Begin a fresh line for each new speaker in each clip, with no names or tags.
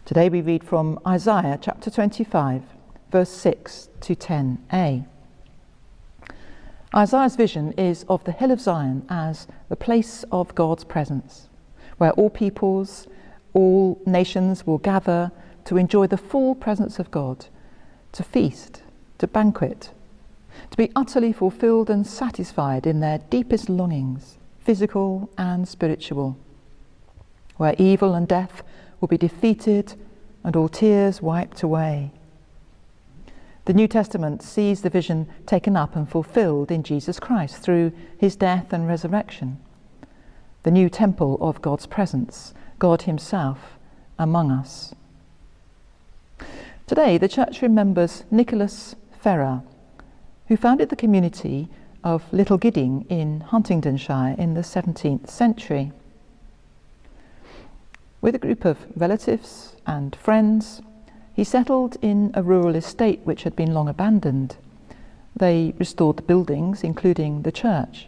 Today we read from Isaiah chapter 25, verse 6 to 10a. Isaiah's vision is of the hill of Zion as the place of God's presence, where all peoples, all nations will gather to enjoy the full presence of God, to feast, to banquet, to be utterly fulfilled and satisfied in their deepest longings, physical and spiritual, where evil and death will be defeated and all tears wiped away. The New Testament sees the vision taken up and fulfilled in Jesus Christ through his death and resurrection, the new temple of God's presence, God himself among us. Today the church remembers Nicholas Ferrar, who founded the community of Little Gidding in Huntingdonshire in the 17th century. With a group of relatives and friends, he settled in a rural estate which had been long abandoned. They restored the buildings, including the church.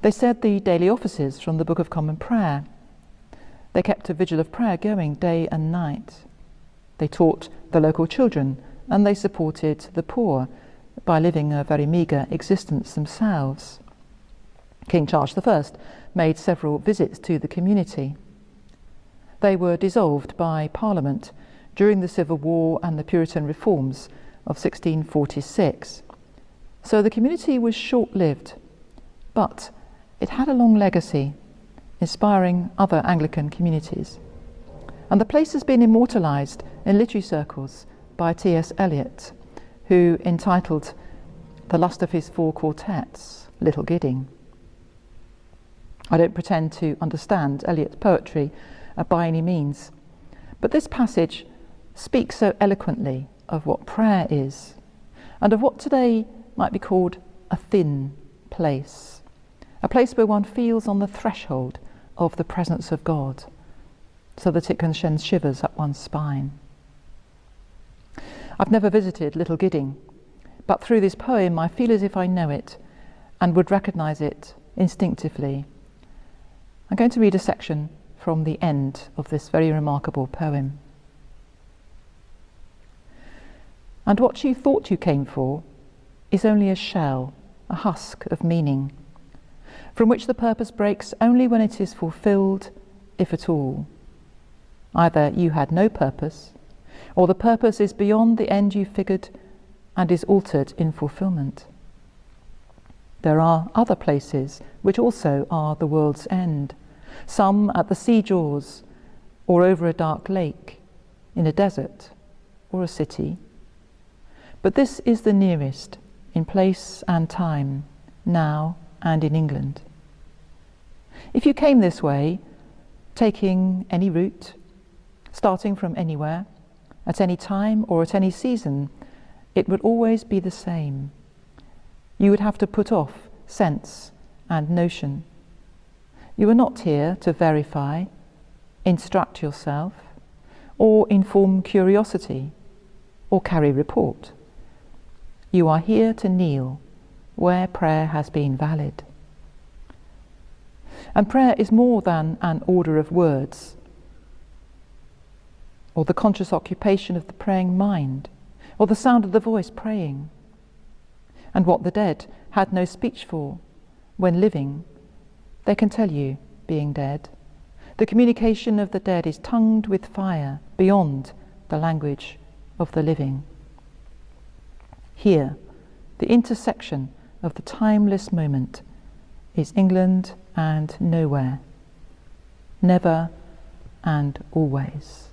They said the daily offices from the Book of Common Prayer. They kept a vigil of prayer going day and night. They taught the local children, and they supported the poor by living a very meagre existence themselves. King Charles I made several visits to the community. They were dissolved by Parliament during the Civil War and the Puritan reforms of 1646. So the community was short-lived, but it had a long legacy, inspiring other Anglican communities. And the place has been immortalised in literary circles by T.S. Eliot, who entitled the last of his 4 quartets, Little Gidding. I don't pretend to understand Eliot's poetry by any means, but this passage speaks so eloquently of what prayer is, and of what today might be called a thin place, a place where one feels on the threshold of the presence of God, so that it can send shivers up one's spine. I've never visited Little Gidding, but through this poem I feel as if I know it and would recognise it instinctively. I'm going to read a section from the end of this very remarkable poem. And what you thought you came for is only a shell, a husk of meaning, from which the purpose breaks only when it is fulfilled, if at all. Either you had no purpose, or the purpose is beyond the end you figured and is altered in fulfilment. There are other places which also are the world's end, some at the sea jaws, or over a dark lake, in a desert or a city. But this is the nearest, in place and time, now and in England. If you came this way, taking any route, starting from anywhere, at any time or at any season, it would always be the same. You would have to put off sense and notion. You are not here to verify, instruct yourself, or inform curiosity, or carry report. You are here to kneel where prayer has been valid. And prayer is more than an order of words, or the conscious occupation of the praying mind, or the sound of the voice praying. And what the dead had no speech for, when living, they can tell you, being dead. The communication of the dead is tongued with fire beyond the language of the living. Here, the intersection of the timeless moment is England and nowhere, never and always.